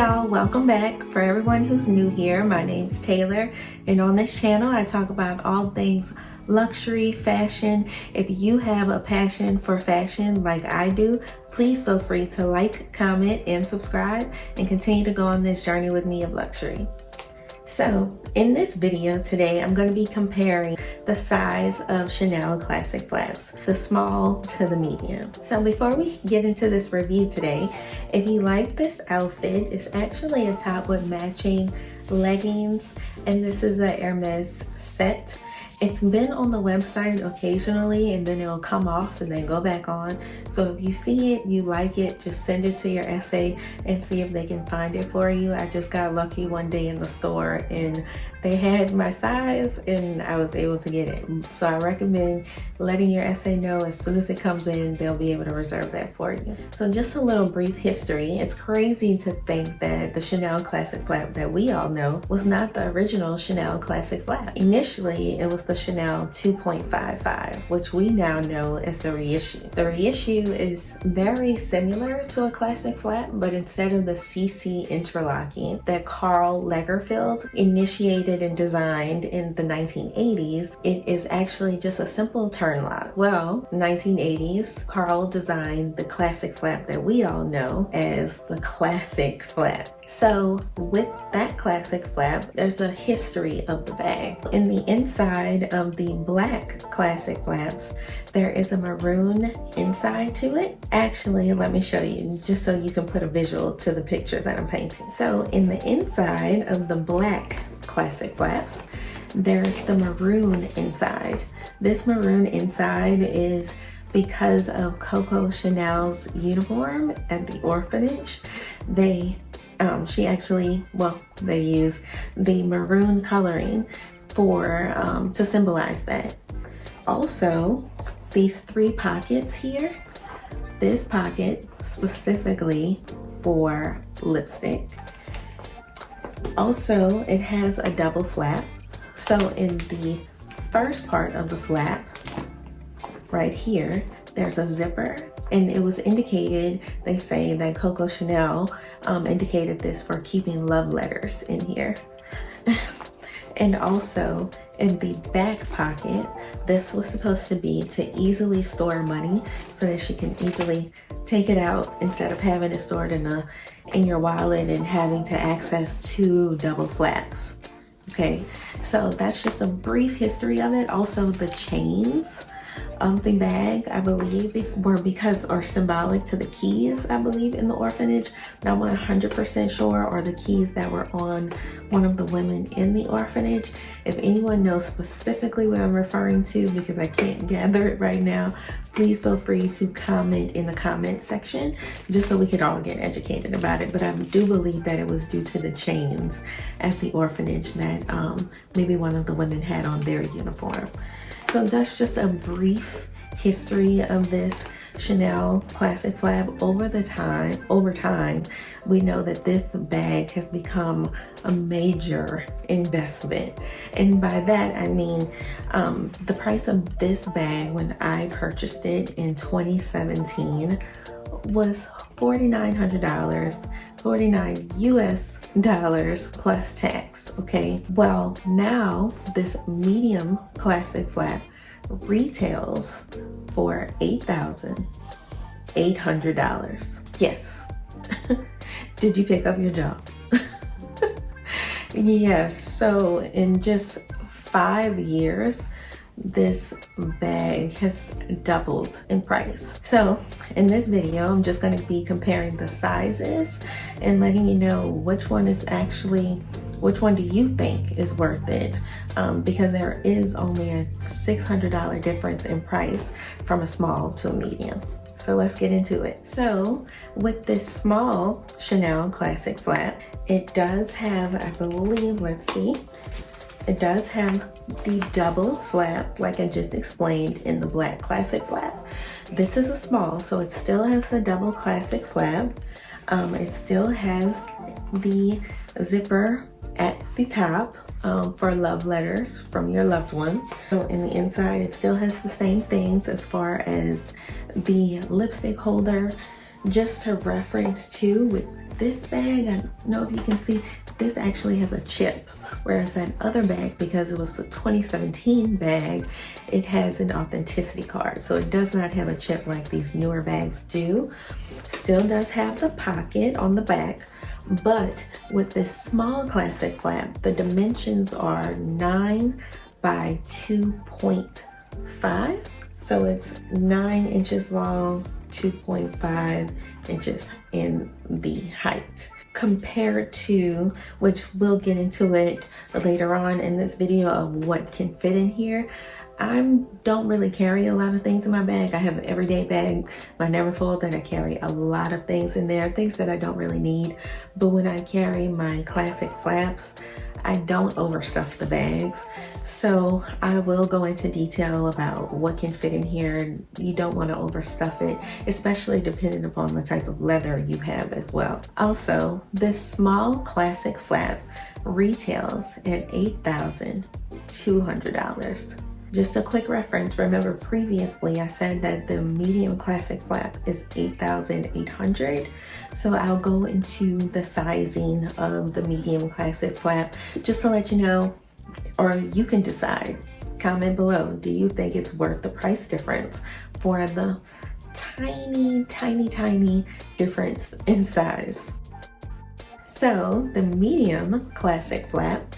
y'all, welcome back. For everyone who's new here, my name's Taylor, and on this channel I talk about all things luxury, fashion. If you have a passion for fashion like I do, please feel free to like, comment, and subscribe, and continue to go on this journey with me of luxury. So in this video today, I'm going to be comparing the size of Chanel classic flats, the small to the medium. So before we get into this review today, if you like this outfit, it's actually a top with matching leggings, and this is a Hermes set. It's been on the website occasionally and then it'll come off and then go back on. So if you see it, you like it, just send it to your SA and see if they can find it for you. I just got lucky one day in the store and they had my size and I was able to get it. So I recommend letting your SA know as soon as it comes in, they'll be able to reserve that for you. So just a little brief history. It's crazy to think that the Chanel classic flat that we all know was not the original Chanel classic flat. Initially, it was the Chanel 2.55, which we now know as the reissue. The reissue is very similar to a classic flat, but instead of the CC interlocking that Karl Lagerfeld initiated and designed in the 1980s, it is actually just a simple turn lock. Well, 1980s, Karl designed the classic flap that we all know as the classic flap. So with that classic flap, there's a history of the bag. In the inside of the black classic flaps, there is a maroon inside to it. Actually, let me show you just so you can put a visual to the picture that I'm painting. So in the inside of the black classic flaps, there's the maroon inside. This maroon inside is because of Coco Chanel's uniform at the orphanage. They use the maroon coloring for to symbolize that. Also, these three pockets here, this pocket specifically for lipstick. Also, it has a double flap. So in the first part of the flap, right here, there's a zipper. And it was indicated, they say that Coco Chanel indicated this for keeping love letters in here. And also in the back pocket, this was supposed to be to easily store money so that she can easily take it out instead of having it stored in your wallet and having to access two double flaps. Okay, so that's just a brief history of it. Also, the chains of the bag, I believe, are symbolic to the keys, I believe, in the orphanage. Not 100% sure, or the keys that were on one of the women in the orphanage. If anyone knows specifically what I'm referring to, because I can't gather it right now, please feel free to comment in the comment section, just so we could all get educated about it. But I do believe that it was due to the chains at the orphanage that maybe one of the women had on their uniform. So that's just a brief history of this Chanel classic flap. Over time, we know that this bag has become a major investment. And by that, I mean the price of this bag when I purchased it in 2017 was $4,900, $49 US plus tax, okay? Well, now this medium classic flap retails for $8,800. Yes. Did you pick up your job? Yes, so in just 5 years, this bag has doubled in price. So in this video, I'm just going to be comparing the sizes and letting you know which one do you think is worth it, because there is only a $600 difference in price from a small to a medium. So let's get into it. So with this small Chanel classic flap, it does have, I believe, let's see, it does have the double flap like I just explained in the black classic flap. This is a small, so it still has the double classic flap. It still has the zipper at the top for love letters from your loved one. So in the inside, it still has the same things as far as the lipstick holder, Just to reference too, with this bag, I don't know if you can see, this actually has a chip, whereas that other bag, because it was a 2017 bag, it has an authenticity card. So it does not have a chip like these newer bags do. Still does have the pocket on the back, but with this small classic flap, the dimensions are 9 by 2.5. So it's 9 inches long, 2.5 inches in the height. Compared to, which we'll get into it later on in this video of what can fit in here. I don't really carry a lot of things in my bag. I have an everyday bag, my Neverfull, that I carry a lot of things in there, things that I don't really need. But when I carry my classic flaps, I don't overstuff the bags. So I will go into detail about what can fit in here. You don't want to overstuff it, especially depending upon the type of leather you have as well. Also, this small classic flap retails at $8,200. Just a quick reference, remember previously I said that the medium classic flap is $8,800. So I'll go into the sizing of the medium classic flap just to let you know, or you can decide. Comment below, do you think it's worth the price difference for the tiny, tiny, tiny difference in size? So the medium classic flap,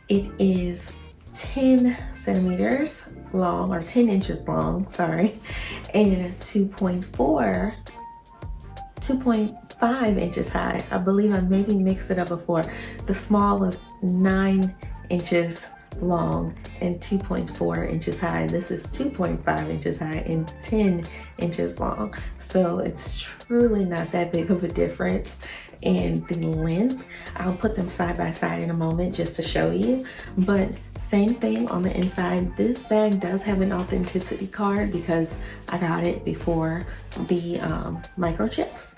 it is 10 centimeters long, or 10 inches long, sorry, and 2.5 inches high. I believe I maybe mixed it up before. The small was 9 inches long and 2.4 inches high. This is 2.5 inches high and 10 inches long. So it's truly not that big of a difference in the length. I'll put them side by side in a moment just to show you, but same thing on the inside. This bag does have an authenticity card because I got it before the microchips,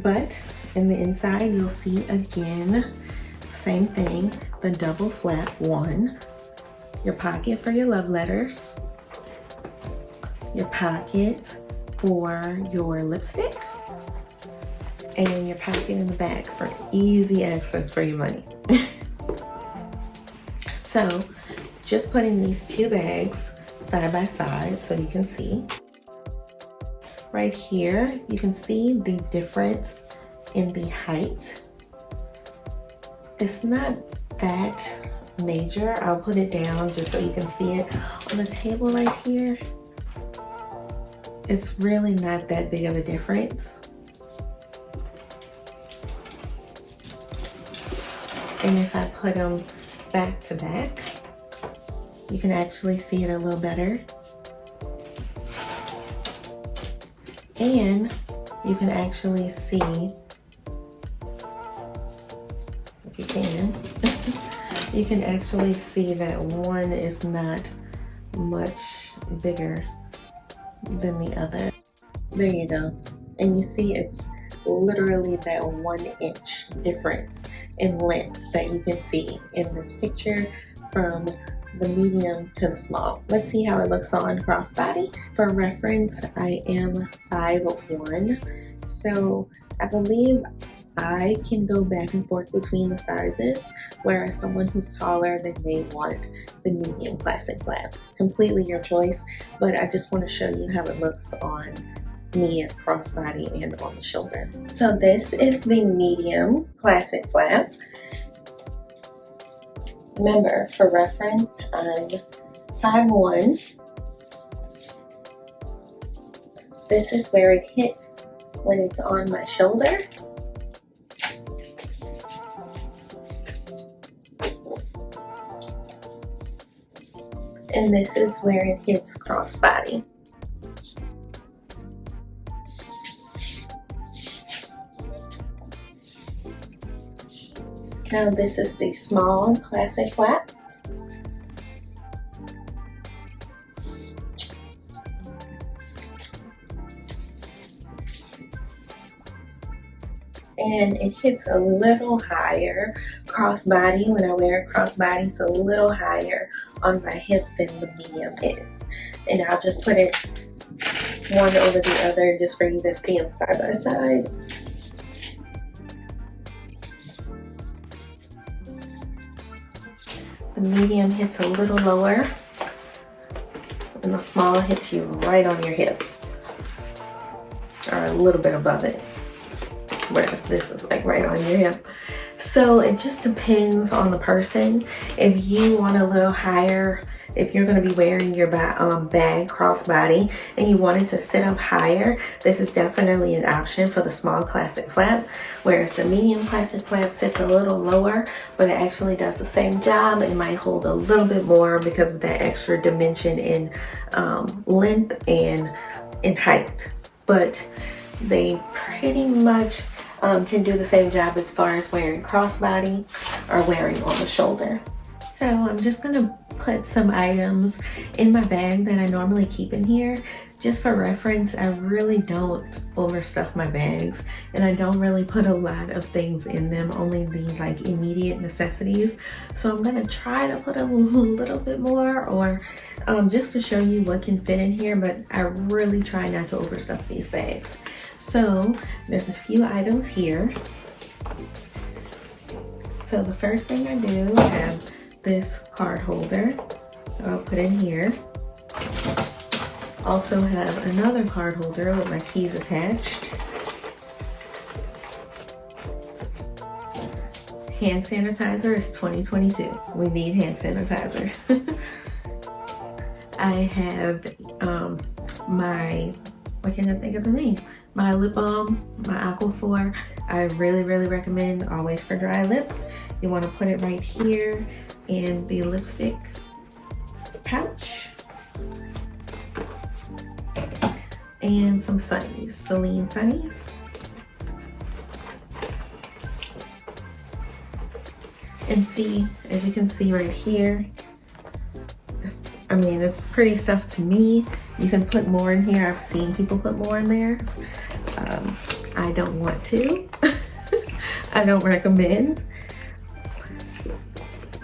but in the inside you'll see again, same thing, the double flap one, your pocket for your love letters, your pocket for your lipstick, and your pocket in the back for easy access for your money. So just putting these two bags side by side so you can see. Right here, you can see the difference in the height. It's not that major. I'll put it down just so you can see it. On the table right here, it's really not that big of a difference. And if I put them back to back, you can actually see it a little better. And you can actually see, if you can, you can actually see that one is not much bigger than the other. There you go. And you see it's literally that 1 inch difference in length that you can see in this picture from the medium to the small. Let's see how it looks on crossbody. For reference, I am 5'1", so I believe I can go back and forth between the sizes, whereas someone who's taller, they may want the medium classic flap. Completely your choice, but I just want to show you how it looks on me as crossbody and on the shoulder. So this is the medium classic flap. Remember, for reference, I'm 5'1". This is where it hits when it's on my shoulder. And this is where it hits crossbody. Now this is the small classic flap. And it hits a little higher crossbody. When I wear it crossbody, it's a little higher on my hip than the medium is. And I'll just put it one over the other just for you to see them side by side. The medium hits a little lower and the small hits you right on your hip, or a little bit above it, whereas this is like right on your hip. So it just depends on the person. If you want a little higher, if you're going to be wearing your bag crossbody and you want it to sit up higher, this is definitely an option for the small classic flap, whereas the medium classic flap sits a little lower, but it actually does the same job. It might hold a little bit more because of that extra dimension in length and in height, but they pretty much can do the same job as far as wearing crossbody or wearing on the shoulder. So I'm just gonna put some items in my bag that I normally keep in here. Just for reference, I really don't overstuff my bags, and I don't really put a lot of things in them, only the like immediate necessities. So I'm gonna try to put a little bit more, or just to show you what can fit in here, but I really try not to overstuff these bags. So there's a few items here. So the first thing I do, I have this card holder I'll put in here. Also have another card holder with my keys attached. Hand sanitizer is 2022. We need hand sanitizer. I have what can I think of the name? My lip balm, my Aquaphor. I really recommend, always for dry lips. You want to put it right here in the lipstick pouch. And some sunnies, Celine sunnies. And see, as you can see right here, I mean, it's pretty stuff to me. You can put more in here. I've seen people put more in there. I don't want to. I don't recommend.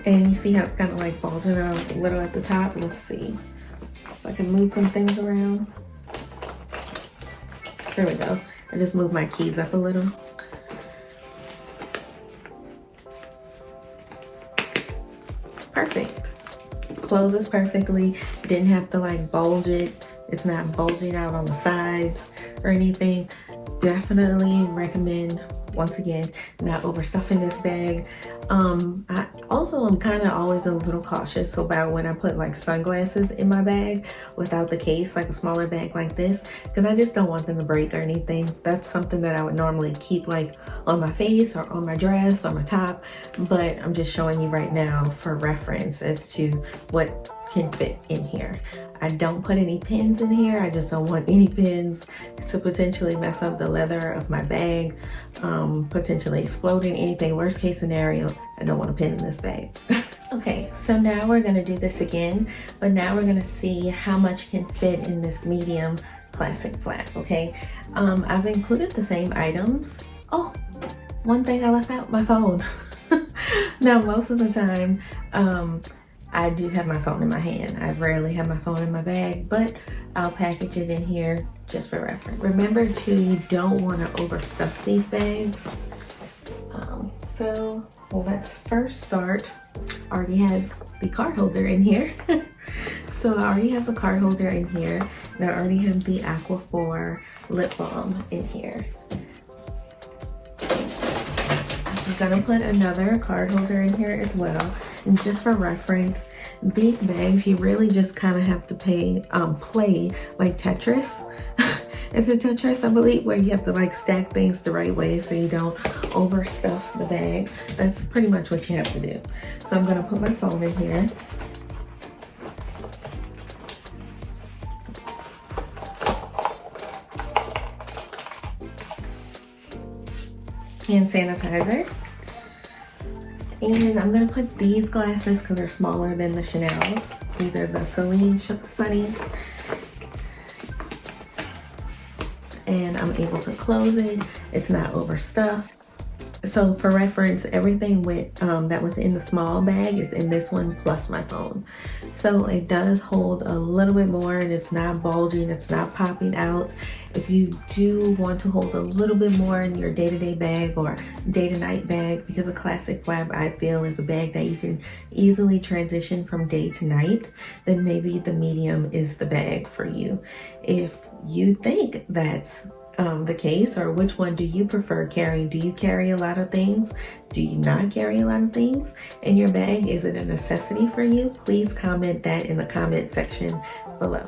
And you see how it's kind of like bulging out a little at the top? Let's see if I can move some things around. There we go. I just moved my keys up a little. Perfect. Closes perfectly. You didn't have to like bulge it. It's not bulging out on the sides or anything. Definitely recommend, once again, not overstuffing this bag. I also am kind of always a little cautious about when I put like sunglasses in my bag without the case, like a smaller bag like this, because I just don't want them to break or anything. That's something that I would normally keep like on my face or on my dress or my top, but I'm just showing you right now for reference as to what can fit in here. I don't put any pins in here. I just don't want any pins to potentially mess up the leather of my bag, potentially exploding, anything. Worst case scenario, I don't want a pin in this bag. Okay, so now we're gonna do this again, but now we're gonna see how much can fit in this medium classic flap, okay? I've included the same items. Oh, one thing I left out, my phone. Now, most of the time, I do have my phone in my hand. I rarely have my phone in my bag, but I'll package it in here just for reference. Remember too, you don't want to overstuff these bags. So let's first start. I already have the card holder in here. So I already have the card holder in here, and I already have the Aquaphor lip balm in here. I'm gonna put another card holder in here as well. And just for reference, these bags, you really just kind of have to play like Tetris. It's a Tetris, I believe, where you have to like stack things the right way so you don't overstuff the bag. That's pretty much what you have to do. So I'm gonna put my phone in here. Hand sanitizer. And I'm gonna put these glasses because they're smaller than the Chanel's. These are the Celine sunnies. And I'm able to close it. It's not overstuffed. So for reference, everything with that was in the small bag is in this one plus my phone. So it does hold a little bit more and it's not bulging, it's not popping out. If you do want to hold a little bit more in your day-to-day bag or day-to-night bag, because a classic flap I feel is a bag that you can easily transition from day to night, then maybe the medium is the bag for you. If you think that's the case, or which one do you prefer carrying? Do you carry a lot of things? Do you not carry a lot of things in your bag? Is it a necessity for you? Please comment that in the comment section below.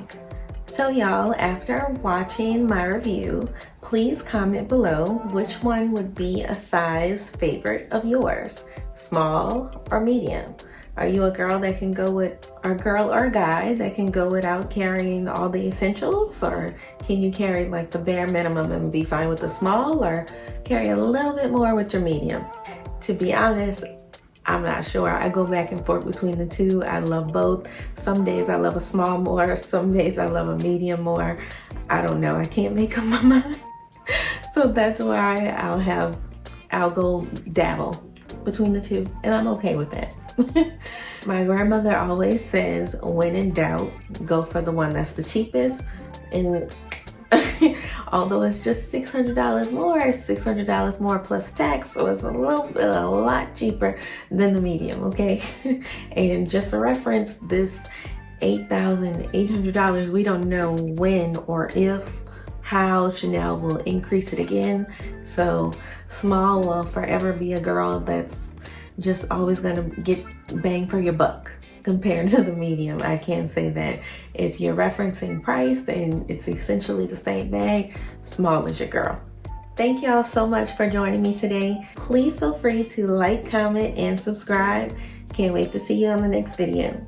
So y'all, after watching my review, please comment below which one would be a size favorite of yours, small or medium. Are you a girl that can go with, or girl or guy that can go without carrying all the essentials? Or can you carry like the bare minimum and be fine with the small, or carry a little bit more with your medium? To be honest, I'm not sure. I go back and forth between the two. I love both. Some days I love a small more, some days I love a medium more. I don't know, I can't make up my mind. So that's why I'll go dabble between the two, and I'm okay with that. My grandmother always says, when in doubt, go for the one that's the cheapest. And although it's just $600 more, $600 more plus tax, so it's a lot cheaper than the medium, okay? And just for reference, this $8,800, we don't know when or if, how Chanel will increase it again. So small will forever be a girl that's just always gonna get bang for your buck compared to the medium. I can say that. If you're referencing price and it's essentially the same bag, small is your girl. Thank y'all so much for joining me today. Please feel free to like, comment, and subscribe. Can't wait to see you on the next video.